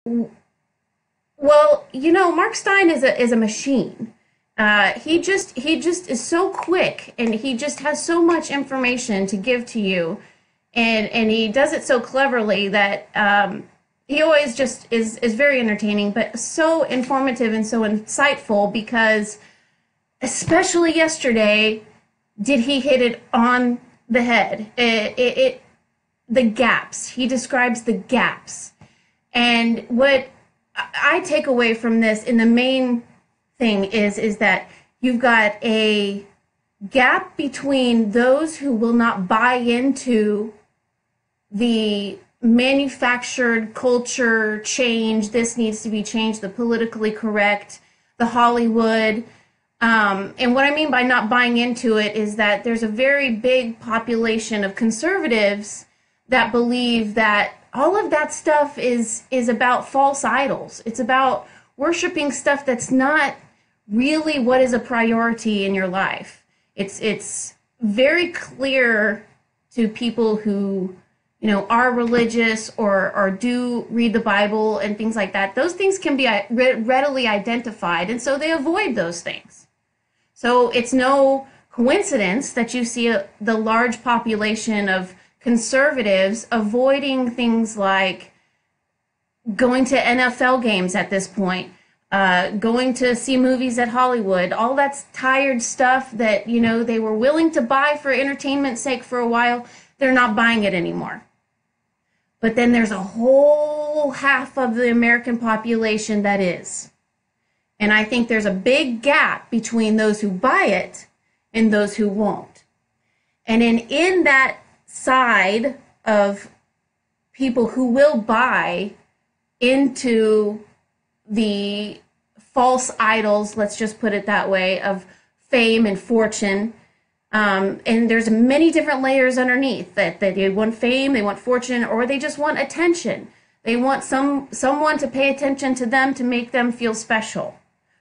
Well, Mark Stein is a machine. He just is so quick, and he just has so much information to give to you, and he does it so cleverly that he always just is very entertaining, but so informative and so insightful. Because especially yesterday, did he hit it on the head? The gaps. He describes the gaps. And what I take away from this in the main thing is that you've got a gap between those who will not buy into the manufactured culture change, this needs to be changed, the politically correct, the Hollywood. And what I mean by not buying into it is that there's a very big population of conservatives that believe that all of that stuff is about false idols. It's about worshiping stuff that's not really what is a priority in your life. It's very clear to people who are religious or do read the Bible and things like that. Those things can be readily identified, and so they avoid those things. So it's no coincidence that you see the large population of conservatives avoiding things like going to NFL games at this point, going to see movies at Hollywood. All that's tired stuff that, they were willing to buy for entertainment's sake for a while. They're not buying it anymore. But then there's a whole half of the American population that is. And I think there's a big gap between those who buy it and those who won't. And in that side of people who will buy into the false idols, let's just put it that way, of fame and fortune. And there's many different layers underneath that they want fame, they want fortune, or they just want attention. They want someone to pay attention to them to make them feel special.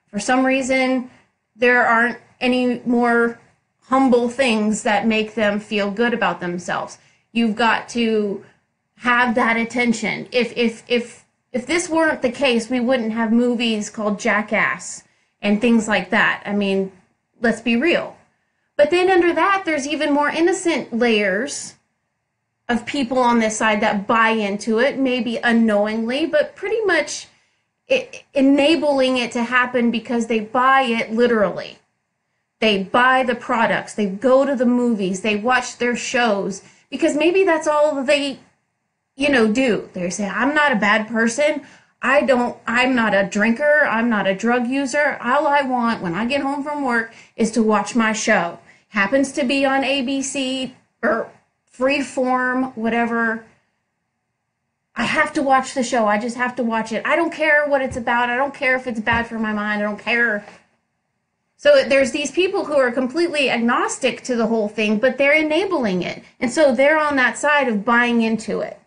For some reason, there aren't any more humble things that make them feel good about themselves. You've got to have that attention. If this weren't the case, we wouldn't have movies called Jackass and things like that. I mean, let's be real. But then under that, there's even more innocent layers of people on this side that buy into it, maybe unknowingly, but pretty much enabling it to happen because they buy it literally. They buy the products, they go to the movies, they watch their shows, because maybe that's all they, do. They say, I'm not a bad person. I'm not a drinker. I'm not a drug user. All I want when I get home from work is to watch my show. Happens to be on ABC or Freeform, whatever. I have to watch the show. I just have to watch it. I don't care what it's about. I don't care if it's bad for my mind. I don't care. So there's these people who are completely agnostic to the whole thing, but they're enabling it. And so they're on that side of buying into it.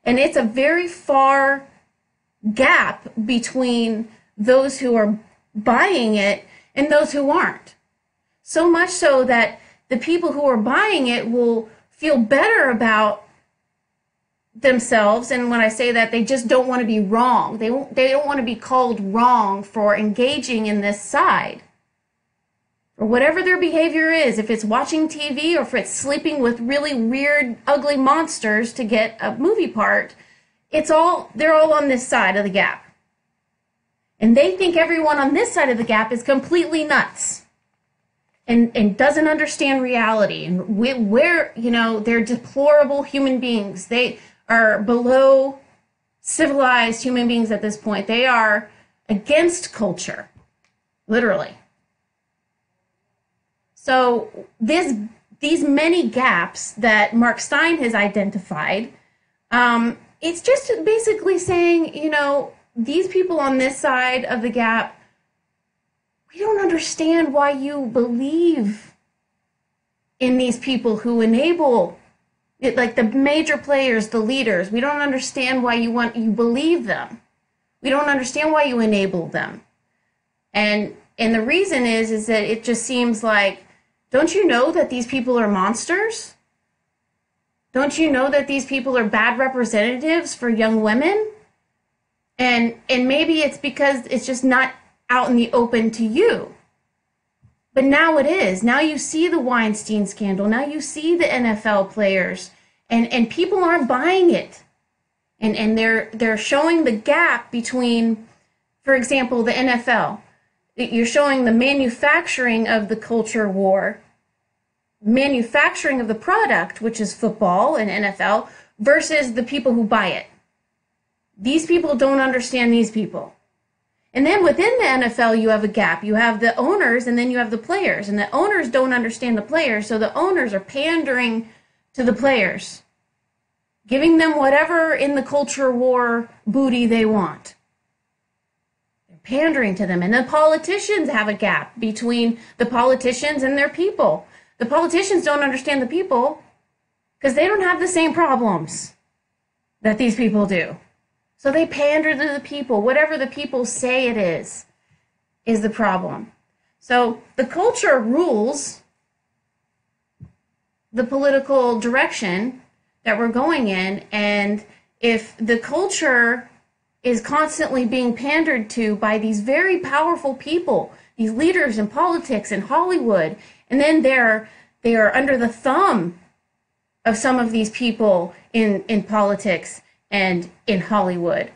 And it's a very far gap between those who are buying it and those who aren't. So much so that the people who are buying it will feel better about themselves. And when I say that, they just don't want to be wrong. They don't want to be called wrong for engaging in this side. Or whatever their behavior is, if it's watching TV or if it's sleeping with really weird, ugly monsters to get a movie part, they're all on this side of the gap. And they think everyone on this side of the gap is completely nuts and doesn't understand reality. And they're deplorable human beings. They are below civilized human beings at this point. They are against culture, literally. So these many gaps that Mark Stein has identified, it's just basically saying, these people on this side of the gap, we don't understand why you believe in these people who enable it, like the major players, the leaders. We don't understand why you believe them. We don't understand why you enable them. And the reason is that it just seems like, don't you know that these people are monsters? Don't you know that these people are bad representatives for young women? And maybe it's because it's just not out in the open to you. But now it is. Now you see the Weinstein scandal. Now you see the NFL players, and people aren't buying it. And they're showing the gap between, for example, the NFL. You're showing the manufacturing of the culture war, manufacturing of the product, which is football and NFL, versus the people who buy it. These people don't understand these people. And then within the NFL, you have a gap. You have the owners, and then you have the players. And the owners don't understand the players, so the owners are pandering to the players, giving them whatever in the culture war booty they want. They're pandering to them. And the politicians have a gap between the politicians and their people. The politicians don't understand the people because they don't have the same problems that these people do. So they pander to the people. Whatever the people say it is the problem. So the culture rules the political direction that we're going in. And if the culture is constantly being pandered to by these very powerful people, these leaders in politics and Hollywood, and then they are under the thumb of some of these people in politics and in Hollywood.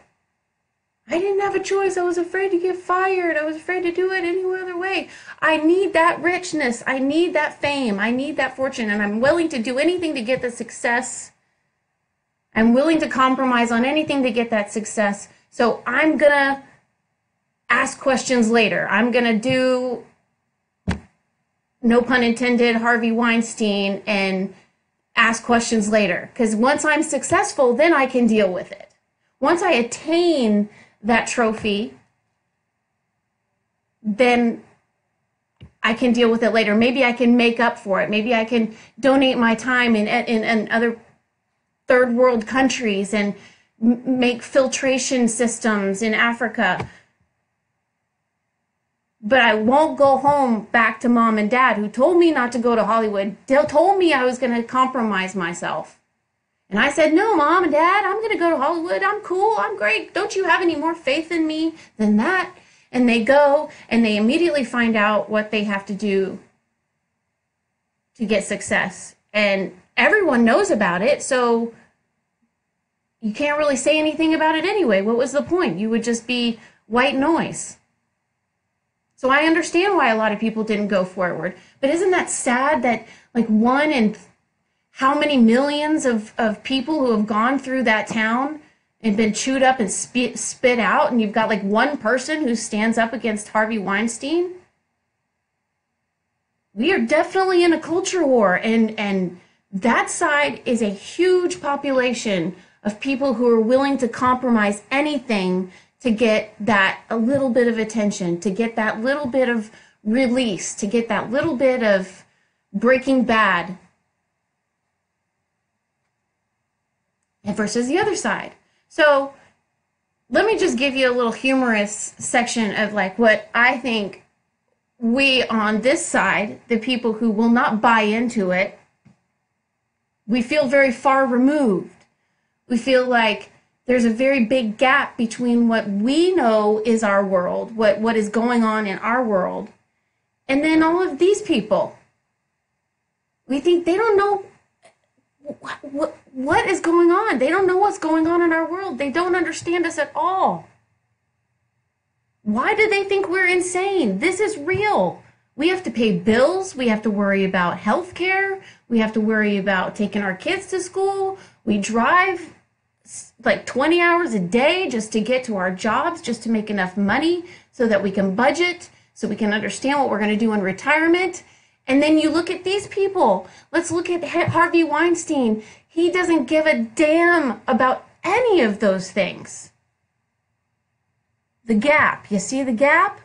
I didn't have a choice. I was afraid to get fired. I was afraid to do it any other way. I need that richness. I need that fame. I need that fortune. And I'm willing to do anything to get the success. I'm willing to compromise on anything to get that success. So I'm going to ask questions later. I'm going to do, no pun intended, Harvey Weinstein and ask questions later. Because once I'm successful, then I can deal with it. Once I attain that trophy, then I can deal with it later. Maybe I can make up for it. Maybe I can donate my time in other third world countries and make filtration systems in Africa. But I won't go home back to mom and dad who told me not to go to Hollywood. They told me I was going to compromise myself. And I said, no, mom and dad, I'm going to go to Hollywood. I'm cool. I'm great. Don't you have any more faith in me than that? And they go and they immediately find out what they have to do to get success. And everyone knows about it. So you can't really say anything about it anyway. What was the point? You would just be white noise. So I understand why a lot of people didn't go forward. But isn't that sad that like one in how many millions of people who have gone through that town and been chewed up and spit out, and you've got like one person who stands up against Harvey Weinstein? We are definitely in a culture war, and that side is a huge population of people who are willing to compromise anything to get that a little bit of attention, to get that little bit of release, to get that little bit of Breaking Bad. And versus the other side. So let me just give you a little humorous section of like what I think we on this side, the people who will not buy into it, we feel very far removed. We feel like there's a very big gap between what we know is our world, what is going on in our world, and then all of these people. We think they don't know what is going on. They don't know what's going on in our world. They don't understand us at all. Why do they think we're insane? This is real. We have to pay bills. We have to worry about health care. We have to worry about taking our kids to school. We drive like 20 hours a day just to get to our jobs, just to make enough money so that we can budget, so we can understand what we're going to do in retirement. And then you look at these people. Let's look at Harvey Weinstein. He doesn't give a damn about any of those things. The gap. You see the gap?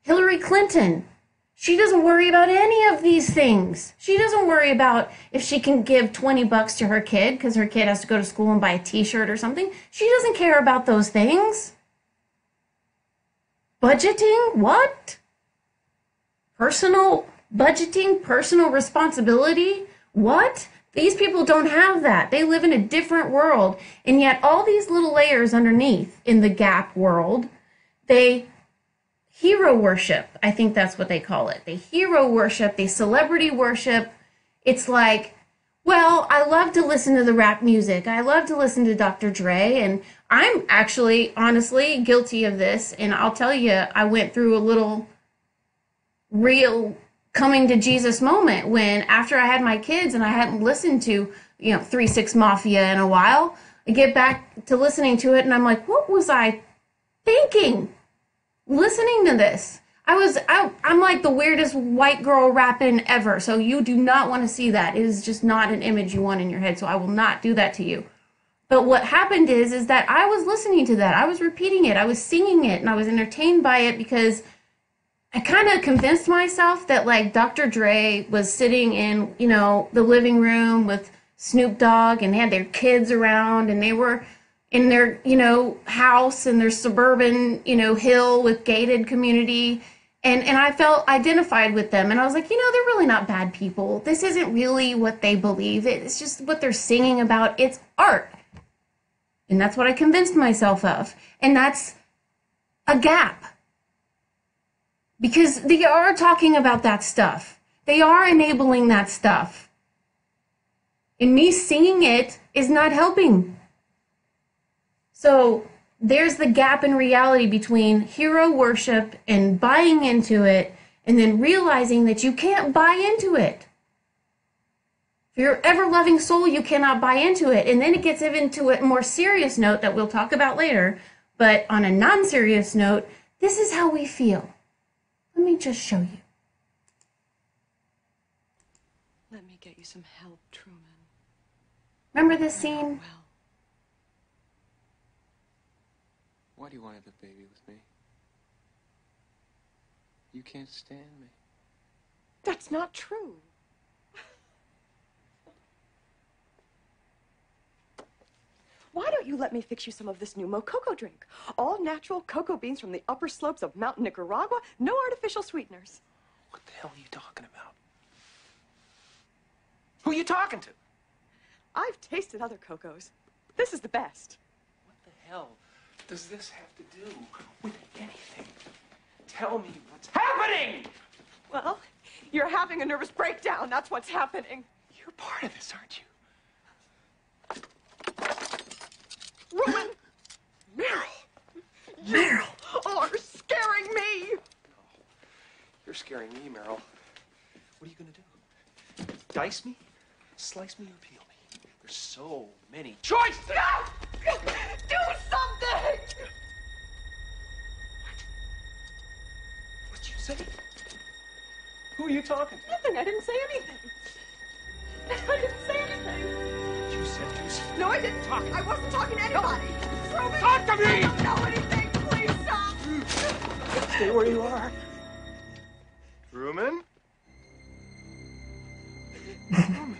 Hillary Clinton. She doesn't worry about any of these things. She doesn't worry about if she can give $20 to her kid because her kid has to go to school and buy a t-shirt or something. She doesn't care about those things. Budgeting? What? Personal budgeting? Personal responsibility? What? These people don't have that. They live in a different world. And yet all these little layers underneath in the gap world, they hero worship. I think that's what they call it. They hero worship. They celebrity worship. It's like, well, I love to listen to the rap music. I love to listen to Dr. Dre. And I'm actually, honestly, guilty of this. And I'll tell you, I went through a little real coming to Jesus moment when after I had my kids and I hadn't listened to, 3 6 Mafia in a while, I get back to listening to it and I'm like, what was I thinking listening to this? I'm like the weirdest white girl rapping ever. So you do not want to see that. It is just not an image you want in your head. So I will not do that to you. But what happened is that I was listening to that. I was repeating it. I was singing it and I was entertained by it because I kind of convinced myself that like Dr. Dre was sitting in, the living room with Snoop Dogg and they had their kids around and they were in their, house in their suburban, hill with gated community. And I felt identified with them. And I was like, they're really not bad people. This isn't really what they believe. It's just what they're singing about. It's art. And that's what I convinced myself of. And that's a gap. Because they are talking about that stuff. They are enabling that stuff. And me singing it is not helping. So there's the gap in reality between hero worship and buying into it and then realizing that you can't buy into it. For your ever-loving soul, you cannot buy into it. And then it gets into a more serious note that we'll talk about later. But on a non-serious note, this is how we feel. Let me just show you. Let me get you some help, Truman. Remember this scene? Well. Why do you want to have a baby with me? You can't stand me. That's not true. Why don't you let me fix you some of this new Mococo drink? All natural cocoa beans from the upper slopes of Mountain Nicaragua, no artificial sweeteners. What the hell are you talking about? Who are you talking to? I've tasted other cocos. This is the best. What the hell does this have to do with anything? Tell me what's happening! Well, you're having a nervous breakdown. That's what's happening. You're part of this, aren't you? Roman! Meryl! You are scaring me! You're scaring me, Meryl. What are you gonna do? Dice me? Slice me or peel me? There's so many choices! No! Do something! What'd you say? Who are you talking to? Nothing. I didn't say anything. I didn't say anything. You said do something. No, I didn't talk. I wasn't talking to anybody. Roman, Talk to me! I don't know anything. Please stop. Stay where you are. Truman? Truman.